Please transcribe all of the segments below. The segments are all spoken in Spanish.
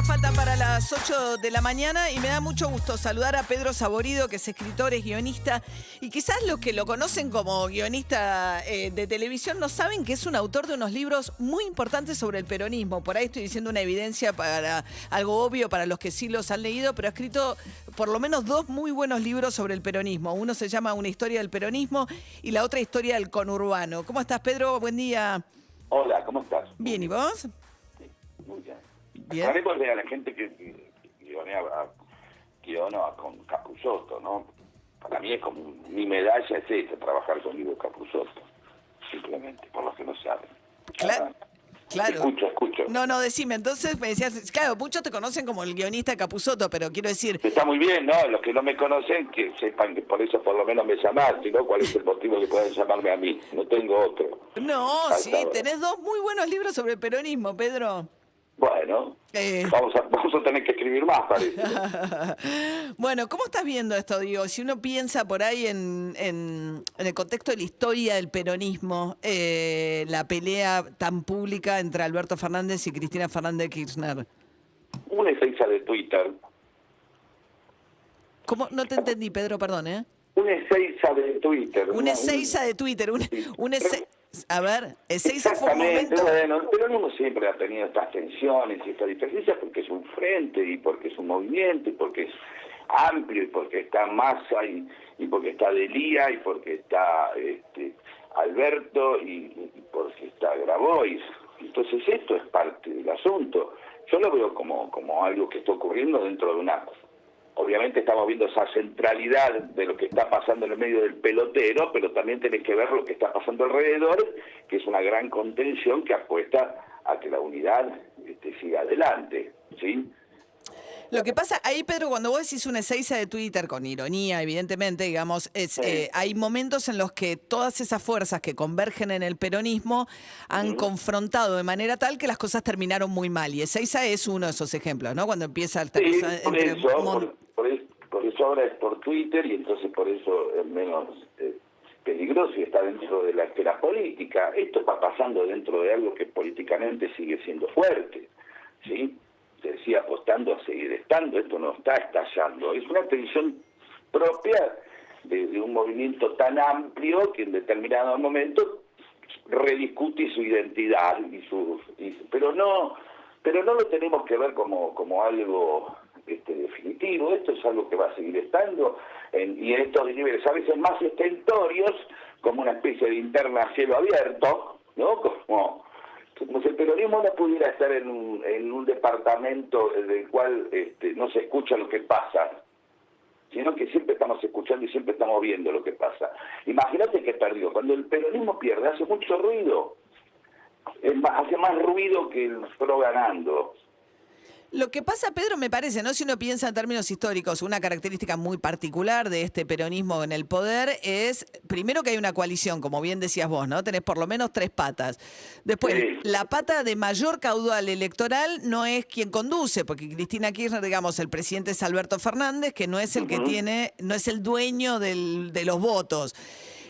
faltan para las 8 de la mañana y me da mucho gusto saludar a Pedro Saborido, que es escritor, es guionista, y quizás los que lo conocen como guionista de televisión no saben que es un autor de unos libros muy importantes sobre el peronismo. Por ahí estoy diciendo una evidencia para algo obvio para los que sí los han leído, pero ha escrito por lo menos 2 muy buenos libros sobre el peronismo. Uno se llama Una historia del peronismo y la otra Historia del conurbano. ¿Cómo estás, Pedro? Buen día. Hola, ¿cómo estás? Bien, ¿y vos? Sí, muy bien. Bien. Aclarémosle a la gente que guiona con Capusotto, ¿no? Para mí es como mi medalla es esa, trabajar con Guido Capusotto. Simplemente, por los que no saben. Claro. Escucho. No, decime. Entonces me decías, claro, muchos te conocen como el guionista de Capusotto, pero quiero decir... Está muy bien, ¿no? Los que no me conocen, que sepan que por eso por lo menos me llamaste, ¿no? ¿Cuál es el motivo que pueden llamarme a mí? No tengo otro. No, Hasta sí, ahora. tenés 2 muy buenos libros sobre el peronismo, Pedro. Bueno, vamos a tener que escribir más, parece. Bueno, ¿cómo estás viendo esto? Digo, si uno piensa por ahí en el contexto de la historia del peronismo, la pelea tan pública entre Alberto Fernández y Cristina Fernández de Kirchner. Una esencia de Twitter. ¿Cómo? No te entendí, Pedro, perdón, ¿eh? Una Ezeiza de Twitter. Una Ezeiza de Twitter, a ver, Ezeiza fue un Exactamente, momento... bueno, el peronismo siempre ha tenido estas tensiones y estas diferencias porque es un frente y porque es un movimiento y porque es amplio y porque está Massa y porque está Delía y porque está Alberto y porque está Grabois. Entonces esto es parte del asunto. Yo lo veo como algo que está ocurriendo dentro de una... Obviamente estamos viendo esa centralidad de lo que está pasando en el medio del pelotero, pero también tenés que ver lo que está pasando alrededor, que es una gran contención que apuesta a que la unidad siga adelante, ¿sí? Lo que pasa ahí, Pedro, cuando vos decís una Ezeiza de Twitter, con ironía, evidentemente, digamos, hay momentos en los que todas esas fuerzas que convergen en el peronismo han confrontado de manera tal que las cosas terminaron muy mal. Y Ezeiza es uno de esos ejemplos, ¿no? Cuando empieza esta cosa entre... Por eso ahora es por Twitter y entonces por eso es menos peligroso y está dentro de la esfera política. Esto va pasando dentro de algo que políticamente sigue siendo fuerte, ¿sí? Se decía apostando a seguir estando, esto no está estallando. Es una tensión propia de un movimiento tan amplio que en determinado momento rediscute su identidad pero no lo tenemos que ver como algo definitivo. Esto es algo que va a seguir estando y en estos niveles a veces más estentorios, como una especie de interna a cielo abierto, ¿no? Como si el peronismo no pudiera estar en un departamento del cual no se escucha lo que pasa, sino que siempre estamos escuchando y siempre estamos viendo lo que pasa. Imagínate que perdió. Cuando el peronismo pierde, hace mucho ruido. Hace más ruido que el PRO ganando. Lo que pasa, Pedro, me parece, ¿no? Si uno piensa en términos históricos, una característica muy particular de este peronismo en el poder es, primero, que hay una coalición, como bien decías vos, ¿no? Tenés por lo menos 3 patas. Después, Sí. La pata de mayor caudal electoral no es quien conduce, porque Cristina Kirchner, digamos, el presidente es Alberto Fernández, que no es el que tiene, no es el dueño de los votos.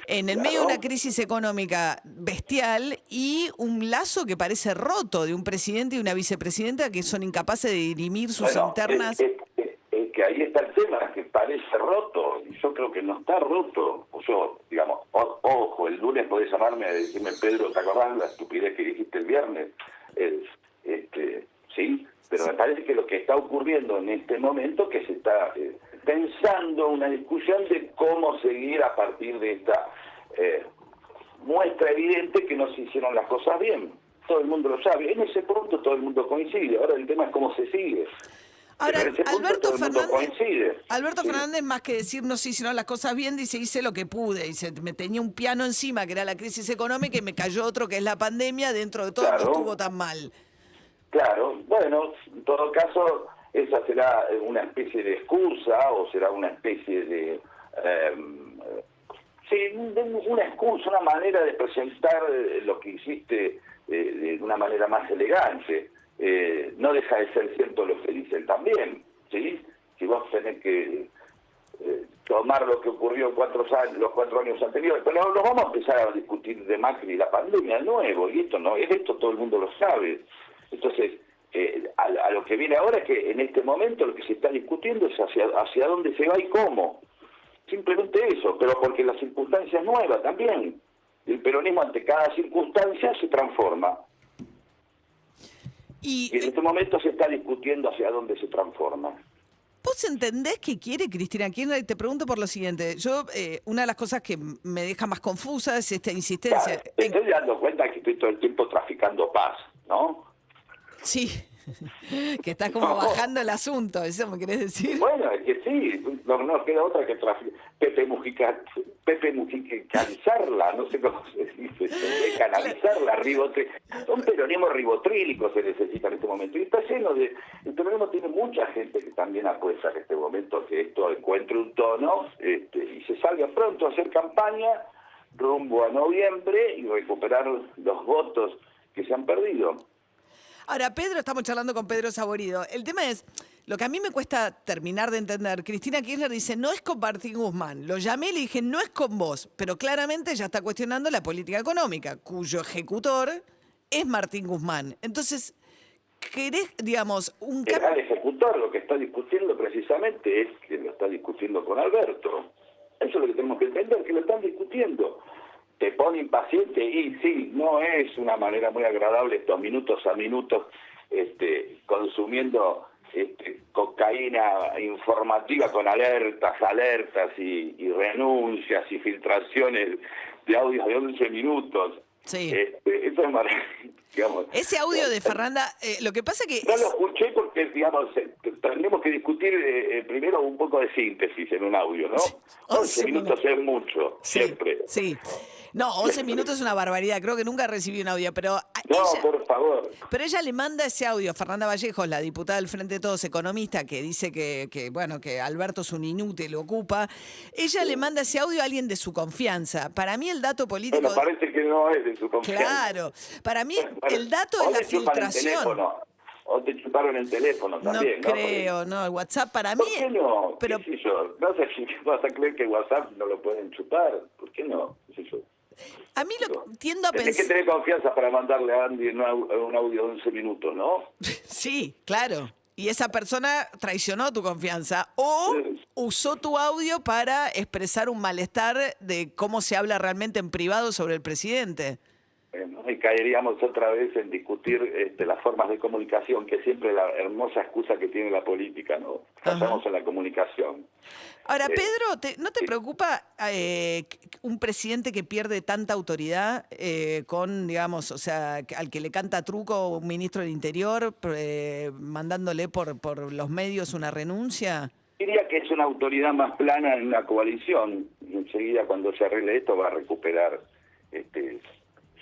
En el medio de una crisis económica bestial y un lazo que parece roto de un presidente y una vicepresidenta que son incapaces de dirimir sus internas. Es que ahí está el tema, que parece roto, y yo creo que no está roto. Yo, digamos, ojo, el lunes podés llamarme a decirme, Pedro, ¿te acordás la estupidez que dijiste el viernes? Sí, pero me parece que lo que está ocurriendo en este momento, que se está pensando una discusión de cómo seguir a partir de esta muestra evidente que no se hicieron las cosas bien. Todo el mundo lo sabe. En ese punto todo el mundo coincide. Ahora el tema es cómo se sigue. Ahora, Pero en ese punto Alberto todo el mundo coincide. Fernández, más que decir no se hicieron las cosas bien, dice hice lo que pude. Dice, me tenía un piano encima que era la crisis económica y me cayó otro que es la pandemia. Dentro de todo Claro. no estuvo tan mal. Claro, bueno, en todo caso, esa será una especie de excusa o será una especie de... una excusa, una manera de presentar lo que hiciste de una manera más elegante. No deja de ser cierto lo que dicen también, ¿sí? Si vos tenés que tomar lo que ocurrió los 4 años anteriores, pero lo vamos a empezar a discutir de Macri y la pandemia de nuevo, y esto todo el mundo lo sabe. Entonces, a lo que viene ahora es que en este momento lo que se está discutiendo es hacia dónde se va y cómo. Simplemente eso, pero porque la circunstancia es nueva también. El peronismo ante cada circunstancia se transforma. Y en este momento se está discutiendo hacia dónde se transforma. ¿Vos entendés qué quiere Cristina Kirchner? Te pregunto por lo siguiente. Yo, una de las cosas que me deja más confusa es esta insistencia. Claro, te estoy dando cuenta que estoy todo el tiempo traficando paz, ¿no? Sí, que está como bajando el asunto, ¿eso me querés decir? Bueno, es que sí, no queda otra que canalizarla, no sé cómo se dice, canalizarla, un peronismo ribotrílico se necesita en este momento, y está lleno de, el peronismo tiene mucha gente que también apuesta en este momento que esto encuentre un tono, y se salga pronto a hacer campaña rumbo a noviembre y recuperar los votos que se han perdido. Ahora, Pedro, estamos charlando con Pedro Saborido. El tema es, lo que a mí me cuesta terminar de entender, Cristina Kirchner dice, no es con Martín Guzmán. Lo llamé y le dije, no es con vos, pero claramente ya está cuestionando la política económica, cuyo ejecutor es Martín Guzmán. Entonces, ¿querés, digamos, un cambio? El ejecutor lo que está discutiendo precisamente es que lo está discutiendo con Alberto. Eso es lo que tenemos que entender, que lo están discutiendo. Te pone impaciente y sí, no es una manera muy agradable estos minutos a minutos consumiendo cocaína informativa con alertas y renuncias y filtraciones de audios de 11 minutos. Sí. Eso es maravilloso. Digamos, ese audio de Fernanda, lo que pasa que... No lo escuché porque, digamos, tendremos que discutir primero un poco de síntesis en un audio, ¿no? 11 minutos es mucho, sí, siempre. Sí. No, 11 minutos es una barbaridad. Creo que nunca recibí un audio, pero... No, por favor. Pero ella le manda ese audio a Fernanda Vallejos, la diputada del Frente de Todos, economista, que dice que Alberto es un inútil, lo ocupa. Ella le manda ese audio a alguien de su confianza. Para mí el dato político... Bueno, parece que no es de su confianza. Claro. Para mí el dato es la filtración. O te chuparon el teléfono también, ¿no? No creo, no, el WhatsApp para mí... ¿Por qué no? Pero... ¿Qué sé yo? No sé si vas a creer que el WhatsApp no lo pueden chupar. ¿Por qué no? ¿Qué sé yo? A mí tiendo a pensar... Tienes que tener confianza para mandarle a Andy un audio de 11 minutos, ¿no? Sí, claro. Y esa persona traicionó tu confianza o usó tu audio para expresar un malestar de cómo se habla realmente en privado sobre el presidente. Y caeríamos otra vez en discutir las formas de comunicación, que siempre es la hermosa excusa que tiene la política, ¿no? Pasamos en la comunicación. Ahora, Pedro, ¿no te preocupa un presidente que pierde tanta autoridad con, digamos, o sea, al que le canta truco un ministro del Interior, mandándole por los medios una renuncia? Diría que es una autoridad más plana en una coalición. Y enseguida, cuando se arregle esto, va a recuperar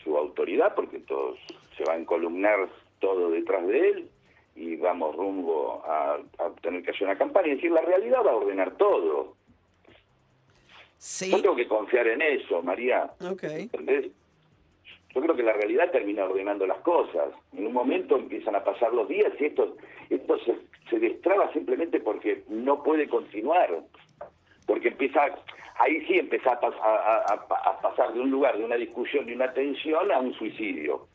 su autoridad, porque todos se va a encolumnar todo detrás de él y vamos rumbo a tener que hacer una campaña. Es decir, la realidad va a ordenar todo. Sí. Yo tengo que confiar en eso, María. Okay. ¿Entendés? Yo creo que la realidad termina ordenando las cosas. En un momento empiezan a pasar los días y esto se destraba simplemente porque no puede continuar. Porque ahí sí empieza a pasar de un lugar, de una discusión, de una tensión, a un suicidio.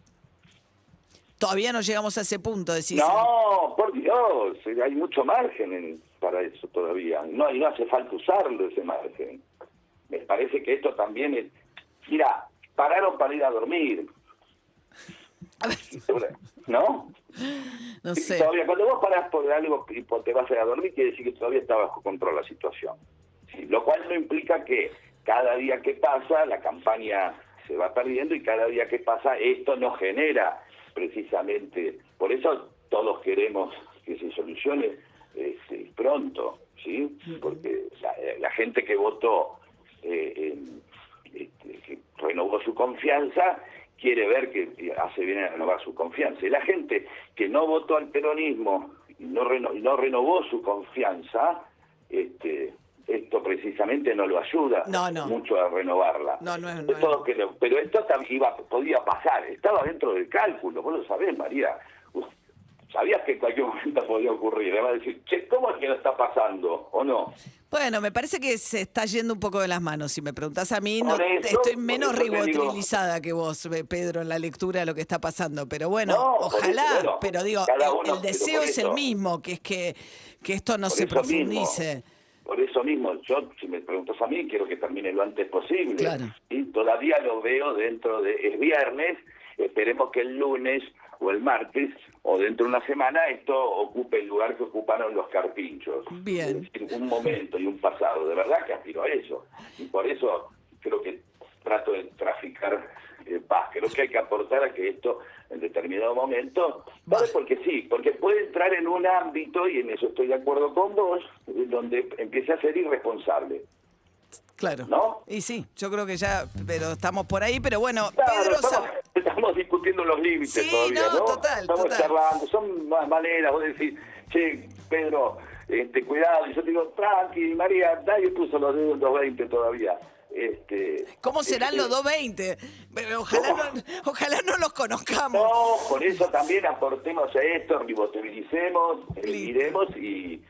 Todavía no llegamos a ese punto, decís. No, por Dios, hay mucho margen para eso todavía. No hace falta usarlo, ese margen. Me parece que esto también es... Mira, pararon para ir a dormir. ¿No? No sé. Todavía, cuando vos parás por algo y te vas a ir a dormir, quiere decir que todavía está bajo control la situación. Sí, lo cual no implica que cada día que pasa la campaña se va perdiendo y cada día que pasa esto no genera precisamente... Por eso todos queremos que se solucione pronto, ¿sí? Porque la gente que votó, que renovó su confianza, quiere ver que hace bien a renovar su confianza. Y la gente que no votó al peronismo y no renovó su confianza, esto precisamente no lo ayuda mucho a renovarla. Pero esto también podía pasar, estaba dentro del cálculo, vos lo sabés, María. sabías que en cualquier momento podía ocurrir. Le va a decir, che, ¿cómo es que no está pasando? ¿O no? Bueno, me parece que se está yendo un poco de las manos. Si me preguntás a mí, no, Por eso, estoy por menos eso te digo. ribotrilizada que vos, Pedro, en la lectura de lo que está pasando. Pero bueno, No, por ojalá, eso, bueno, pero digo, cada uno, el deseo pero es por el eso. mismo, que es que esto no Por se eso profundice. Por eso mismo, yo, si me preguntas a mí, quiero que termine lo antes posible. Claro. Y todavía lo veo dentro de... Es viernes, esperemos que el lunes o el martes o dentro de una semana esto ocupe el lugar que ocuparon los carpinchos. Bien. Es decir, un momento y un pasado. De verdad que aspiro a eso. Y por eso creo que trato de traficar paz. Creo que hay que aportar a que esto en determinado momento, ¿sabes? Porque sí, porque puede entrar en un ámbito, y en eso estoy de acuerdo con vos, donde empiece a ser irresponsable. Claro. ¿No? Y sí, yo creo que ya, pero estamos por ahí, pero bueno, Claro, Pedro... estamos discutiendo los límites Sí, todavía, no, ¿no? total, Estamos total. charlando, son maneras, vos decís, che, Pedro, cuidado, y yo te digo, tranqui, María, nadie puso los dedos en 220 todavía. ¿Cómo serán los 220? Ojalá no los conozcamos. No, por eso también aportemos a esto, ribotrilicemos, miremos y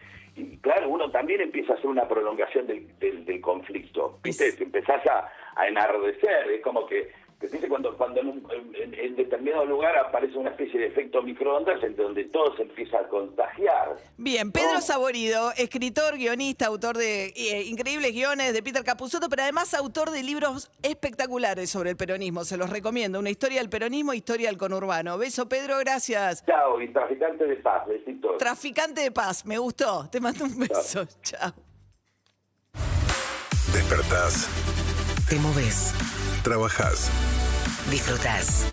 claro, uno también empieza a hacer una prolongación del conflicto. ¿Viste? Te empezás a enardecer, es como que, ¿viste? Cuando en determinado lugar aparece una especie de efecto microondas en donde todo se empieza a contagiar. Bien, Pedro ¿no? Saborido, escritor, guionista, autor de increíbles guiones de Peter Capusotto, pero además autor de libros espectaculares sobre el peronismo. Se los recomiendo. Una historia del peronismo, historia del conurbano. Beso, Pedro, gracias. Chao, y traficante de paz, besitos. Traficante de paz, me gustó. Te mando un beso. Chao. Despertás. Te movés. Trabajás. Disfrutás.